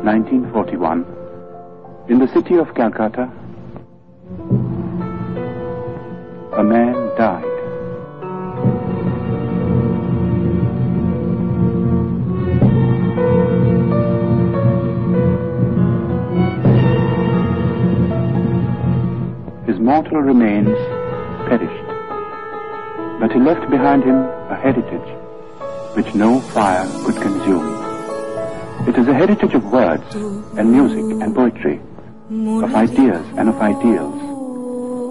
1941, in the city of Calcutta, a man died. His mortal remains perished, but he left behind him a heritage which no fire could consume. It is a heritage of words and music and poetry, of ideas and of ideals,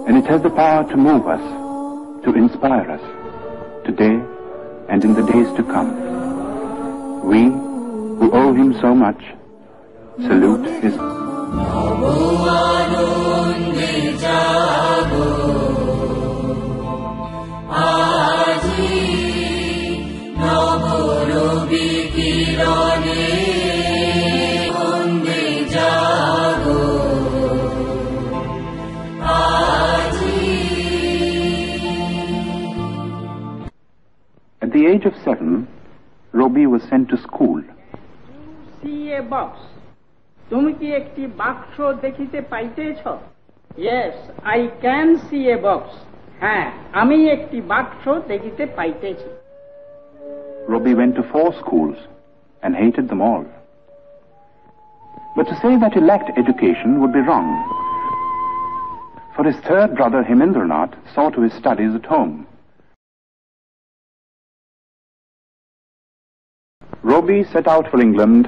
and it has the power to move us, to inspire us, today and in the days to come. We, who owe him so much, salute his... At the age of 7, Robbie was sent to school. See a box. তুমি কি একটি বাক্স দেখিতে পাইতেছ? Yes, I can see a box. হ্যাঁ, আমি একটি বাক্স দেখিতে পাইতেছি. Robbie went to 4 schools and hated them all. But to say that he lacked education would be wrong. For his third brother Rabindra-Nath saw to his studies at home. Robbie set out for England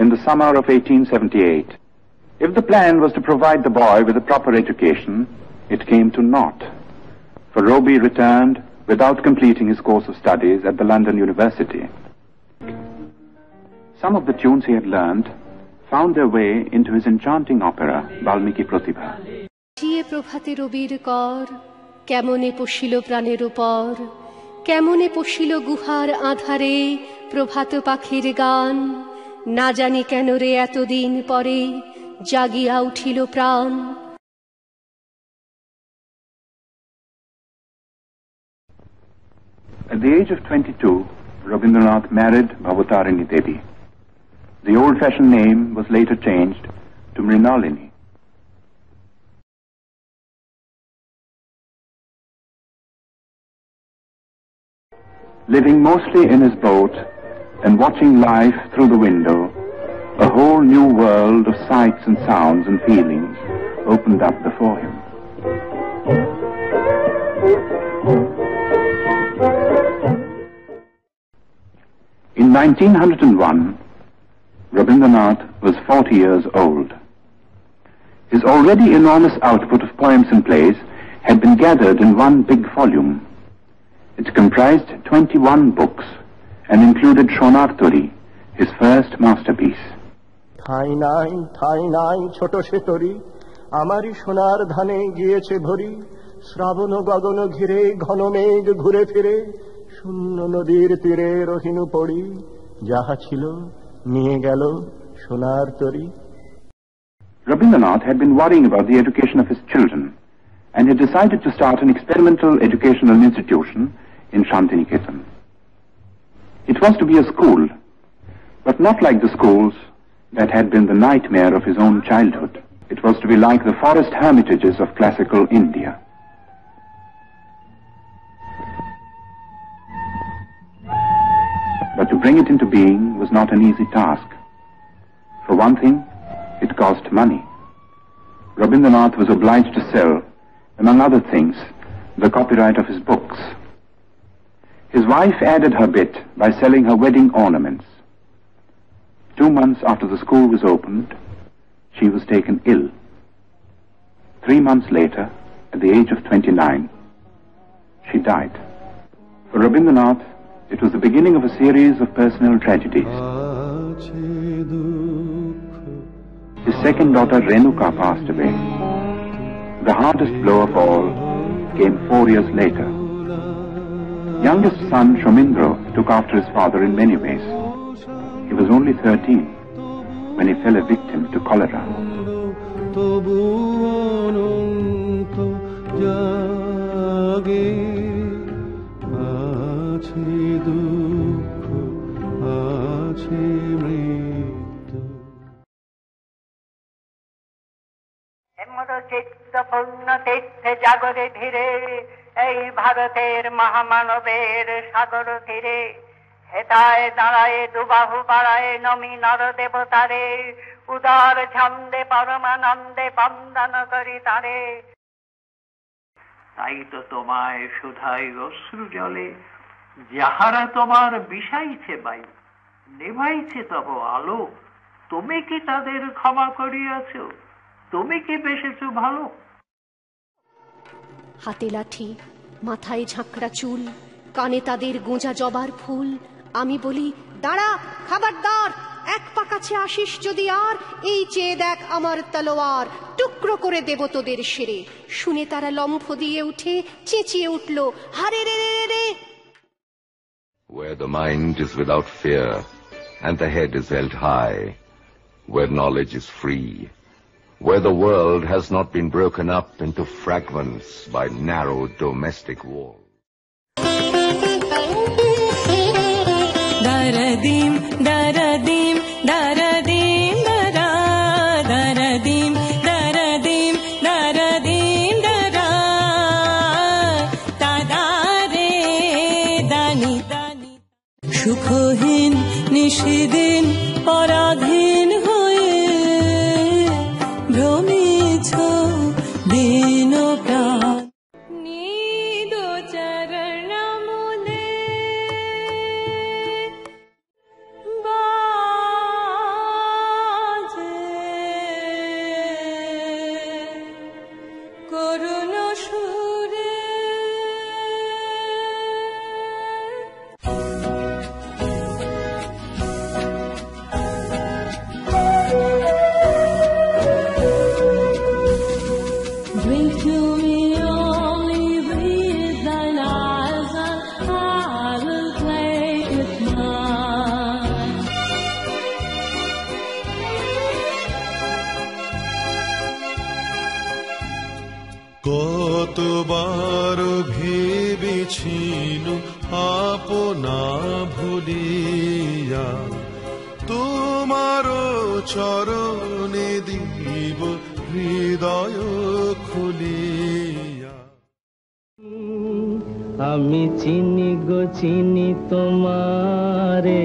in the summer of 1878. If the plan was to provide the boy with a proper education, it came to naught. For Robbie returned without completing his course of studies at the London University. Some of the tunes he had learned found their way into his enchanting opera, Valmiki Pratibha. প্রভাতে রবির কর কেমনে পশিল প্রাণের উপর কেমনে পশিল গুহার আধারে প্রভাত পাখির গান না জানি কেন রে এতদিন পরে জাগিয়া উঠিল প্রাণ। At the age of 22, Rabindranath married Bhavatarini Devi. The old-fashioned name was later changed to Mrinalini. Living mostly in his boat and watching life through the window, a whole new world of sights and sounds and feelings opened up before him. In 1901, Rabindranath was 40 years old. His already enormous output of poems and plays had been gathered in one big volume. It comprised 21 books and included Shonarturi, his first masterpiece. ঠাই নাই ছোট সে তরি আমারই সোনার ধানে গিয়েছে ভরি শ্রাবণ গগন ঘিরে ঘন মেঘ ঘুরে ফিরে শূন্য নদীর তীরে রহিনু পড়ি যাহা ছিল নিয়ে গেল সোনার তরি. Rabindranath had been worrying about the education of his children and had decided to start an experimental educational institution in Shantiniketan. It was to be a school, but not like the schools that had been the nightmare of his own childhood. It was to be like the forest hermitages of classical India. But to bring it into being was not an easy task. For one thing, it cost money. Rabindranath was obliged to sell, among other things, the copyright of his books. His wife added her bit by selling her wedding ornaments. 2 months after the school was opened, she was taken ill. 3 months later, at the age of 29, she died. For Rabindranath, it was the beginning of a series of personal tragedies. His second daughter, Renuka, passed away. The hardest blow of all came 4 years later. Youngest son, Shomindro, took after his father in many ways. He was only 13 when he fell a victim to cholera. জাগরে ধীরে এই ভারতের মহামানবের সাগর তীরে, হেতায় দাঁড়ায় দুবাহু বাড়ায় নমি নর দেবতারে, উদার ছন্দে পরমানন্দে বন্দন করি তারে। তাই তো তোমায় শুধাই অশ্রু জলে, যাহারা তোমার বিষাইছে বায়ু, নেভাইছে তব আলো, তুমি কি তাদের ক্ষমা করিয়াছ? তুমি কি বেসেছ ভালো? হাতে লাঠি, মাথায় ঝাঁকড়া চুল, কানে তাদের গোঁজা জবার ফুল। আমি বলি, দাঁড়া, খাবারদার, এক পা কাছে আসিস যদি আর, এই চেয়ে দেখ আমার তলোয়ার, টুকরো করে দেব তোদের সেরে। শুনে তারা লম্ফ দিয়ে উঠে চেঁচিয়ে উঠল, হারে রে রে রে। Where the mind is without fear and the head is held high, where knowledge is free, where the world has not been broken up into fragments by narrow domestic walls. Daradim, daradim, daradim, dara, daradim, daradim, daradim, dara, tadare, dani, dani. সুখহীন নিশিদিন পরাধীন হয়ে ভ্রমিছ দিন প্রাণ, নিদ চরণমুদে বাজে করুণ সুরে। Drink to me only with thine eyes, and I will play with mine. কতবার ভেবেছিল আপনা ভুলিয়া, তোমার চরণে দিব হৃদয় খুলিয়া। আমি চিনি গো চিনি তোমারে,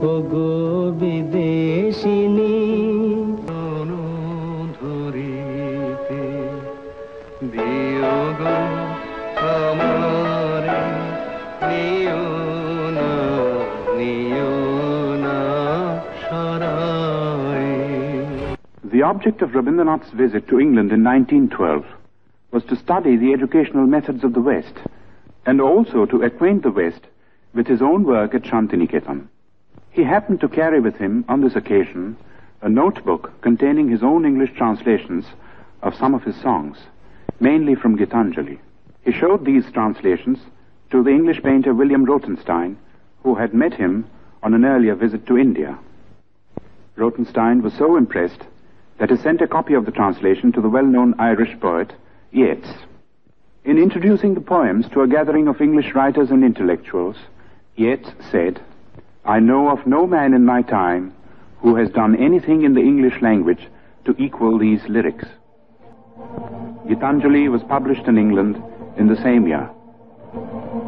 ও গো বিদেশিনী। ধরিতে দিও গো আমারে, নিও না সরাই। The object of Rabindranath's visit to England in 1912 was to study the educational methods of the West and also to acquaint the West with his own work at Shantiniketan. He happened to carry with him on this occasion a notebook containing his own English translations of some of his songs, mainly from Gitanjali. He showed these translations to the English painter William Rothenstein, who had met him on an earlier visit to India. Rothenstein was so impressed that he sent a copy of the translation to the well-known Irish poet Yeats. In introducing the poems to a gathering of English writers and intellectuals, Yeats said, "I know of no man in my time who has done anything in the English language to equal these lyrics." Gitanjali was published in England in the same year.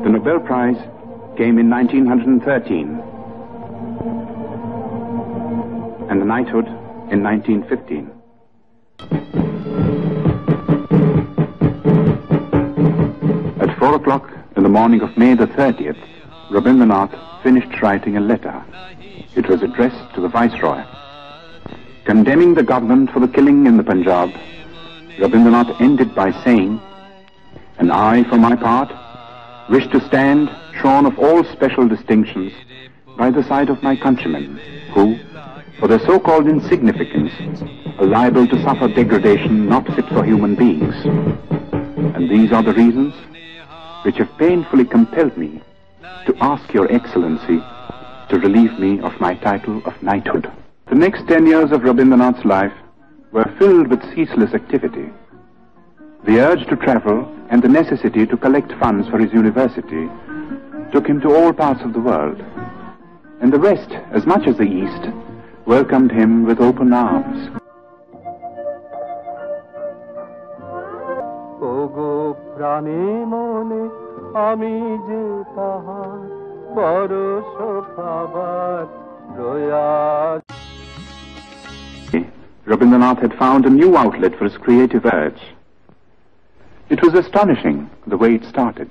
The Nobel Prize came in 1913 and the knighthood in 1915. At 4 o'clock in the morning of May the 30th, Rabindranath finished writing a letter. It was addressed to the Viceroy. Condemning the government for the killing in the Punjab, Rabindranath ended by saying, "And I, for my part, wish to stand shorn of all special distinctions by the side of my countrymen, who, for their so-called insignificance, are liable to suffer degradation not fit for human beings. And these are the reasons which have painfully compelled me to ask your Excellency to relieve me of my title of knighthood." The next 10 years of Rabindranath's life were filled with ceaseless activity. The urge to travel and the necessity to collect funds for his university took him to all parts of the world. And the West, as much as the East, welcomed him with open arms. ওগো আমি যে তাহার পরশ পাবার প্রয়াস। Rabindranath had found a new outlet for his creative urge. It was astonishing the way it started.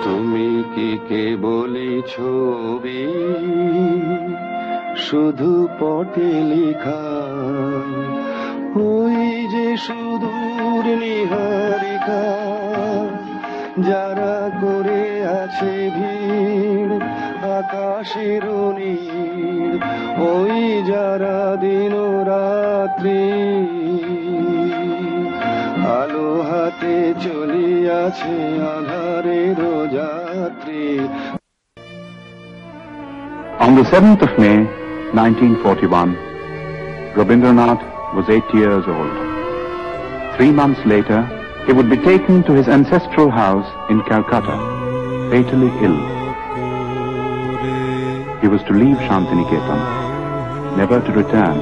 তুমি কি কেবলই ছবি শুধু পটে লেখা, ওই যে সুদূর নিহারিকা যারা করে আছে ভিড় আকাশের নীল, ওই যারা দিন রাত্রি আলো হাতে চলিয়াছে আধারের যাত্রী। On the 7th of May, 1941, Rabindranath was 8 years old. 3 months later, he would be taken to his ancestral house in Calcutta, fatally ill. He was to leave Shantiniketan, never to return.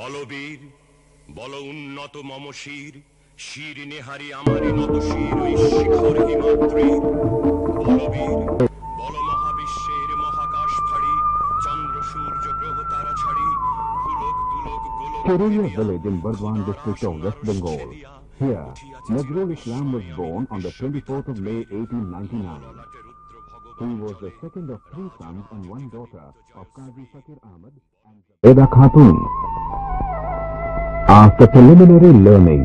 Balbir বল উন্নত মম শির, শির নেহারি আমারি নত শির ওই শিখর হিমাদ্রির। বলবীর বল মহাবিশ্বের মহাকাশ ফাড়ি, চন্দ্র সূর্য গ্রহ তারা ছাড়ি, ফুলক দুলক গোলক। Kerulia village in Burdwan district of West Bengal. Here, Najrul Islam was born on the 24th of May 1899. He was the second of 3 sons and 1 daughter of Qazi Fakir Ahmad and Eda Khatun. After preliminary learning,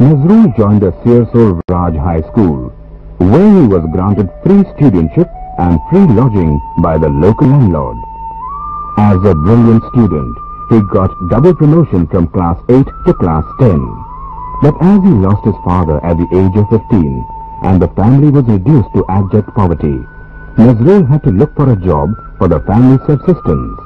Najrul joined the Sirsur Raj High School, where he was granted free studentship and free lodging by the local landlord. As a brilliant student, he got double promotion from class 8 to class 10. But as he lost his father at the age of 15 and the family was reduced to abject poverty, Najrul had to look for a job for the family's subsistence.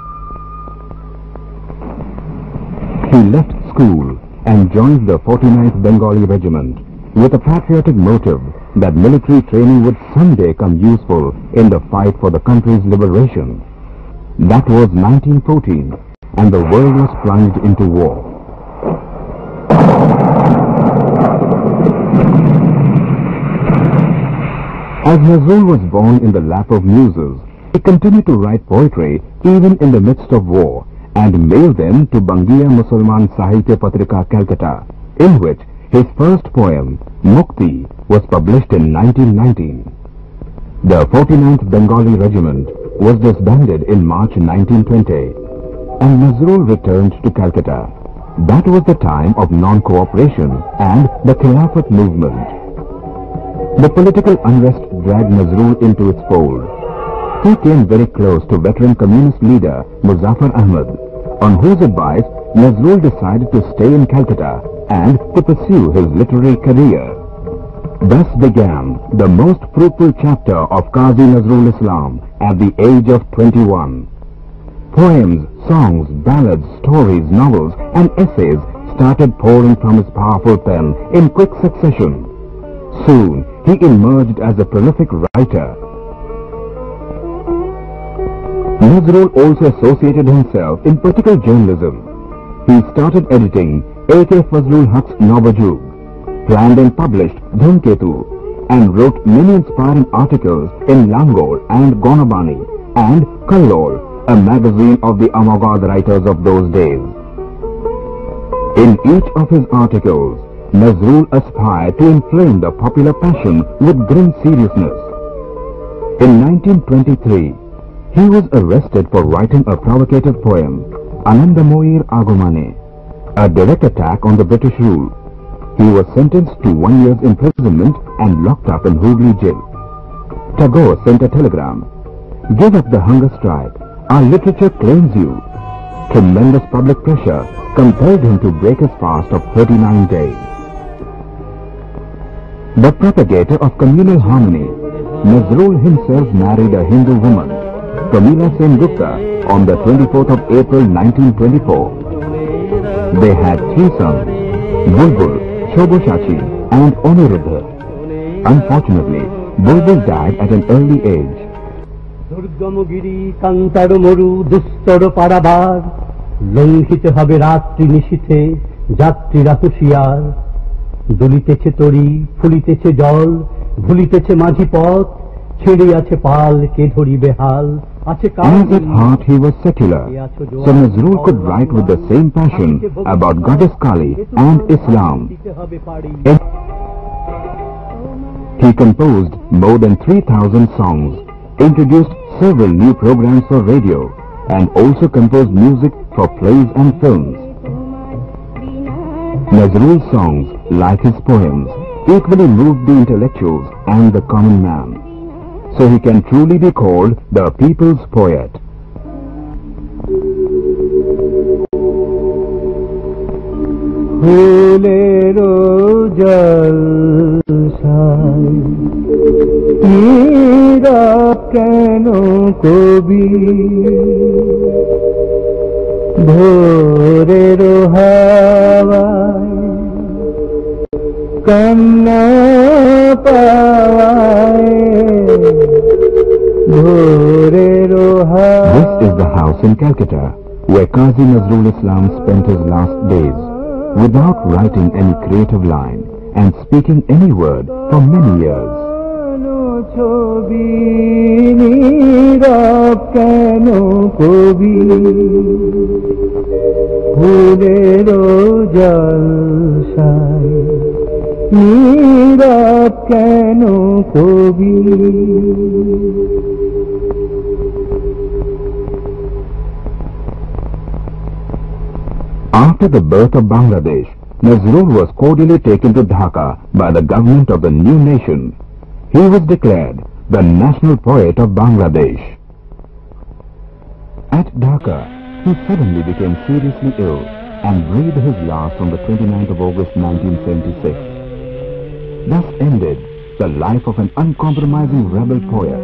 He left school and joined the 49th Bengali Regiment with a patriotic motive that military training would someday come useful in the fight for the country's liberation. That was 1914 and the world was plunged into war. As Najrul was born in the lap of muses, he continued to write poetry even in the midst of war and mailed them to Bangiya Musalman Sahitya Patrika, Calcutta, in which his first poem, Mukti, was published in 1919. The 49th Bengali Regiment was disbanded in March 1920 and Najrul returned to Calcutta. That was the time of non-cooperation and the Khilafat movement. The political unrest dragged Najrul into its fold. He came very close to veteran communist leader Muzaffar Ahmad, on whose advice Najrul decided to stay in Calcutta and to pursue his literary career. Thus began the most fruitful chapter of Qazi Nazrul Islam at the age of 21. Poems, songs, ballads, stories, novels and essays started pouring from his powerful pen in quick succession. Soon he emerged as a prolific writer. Najrul also associated himself in political journalism. He started editing A.K. Fazlul Huq's Nobajug, planned and published Dhumketu, and wrote many inspiring articles in Langol and Gonabani and Kallol, a magazine of the avant-garde writers of those days. In each of his articles, Najrul aspired to inflame the popular passion with grim seriousness. In 1923, he was arrested for writing a provocative poem, Anandamoir Agumane, a direct attack on the British rule. He was sentenced to 1 year's imprisonment and locked up in Hooghly jail. Tagore sent a telegram, "Give up the hunger strike. Our literature claims you." Tremendous public pressure compelled him to break his fast of 39 days. The propagator of communal harmony, Najrul himself married a Hindu woman, Pramila Sen Gupta, on the 24th of April 1924. They had 3 sons, Bulbul, Shoboshachi and Aniruddha. Unfortunately, Bulbul died at an early age. Durgamgiri কান্তার মরু দুস্তর পারাবার লঙ্ঘিতে হবে রাত্রি নিশীথে যাত্রীরা হুঁশিয়ার দুলিতেছে তরি ফুলিতেছে জল ভুলিতেছে মাঝি পথ ছিড়িয়াছে পাল কে ধরিবে হাল আছে As at heart he was secular, so Nazrul could write with the same passion about Goddess Kali and Islam. He composed more than 3,000 songs, introduced several new programs for radio, and also composed music for plays and films. Nazrul's songs, like his poems, equally moved the intellectuals and the common man, so he can truly be called the people's poet. ফুলেরো জলসায় নীরব কেন কবি ভোরেরো হাওয়ায় কান্না পাওয়ায় ভোরেরো হাওয়ায়. This is the house in Calcutta where Qazi Nazrul Islam spent his last days, without writing any creative line and speaking any word for many years. ছবি নীরব কেন কবি ফুলেরো জলসায় নীরব কেন কবি. After the birth of Bangladesh, Nazrul was cordially taken to Dhaka by the government of the new nation. He was declared the national poet of Bangladesh. At Dhaka, he suddenly became seriously ill and breathed his last on the 29th of August 1976. Thus ended the life of an uncompromising rebel poet.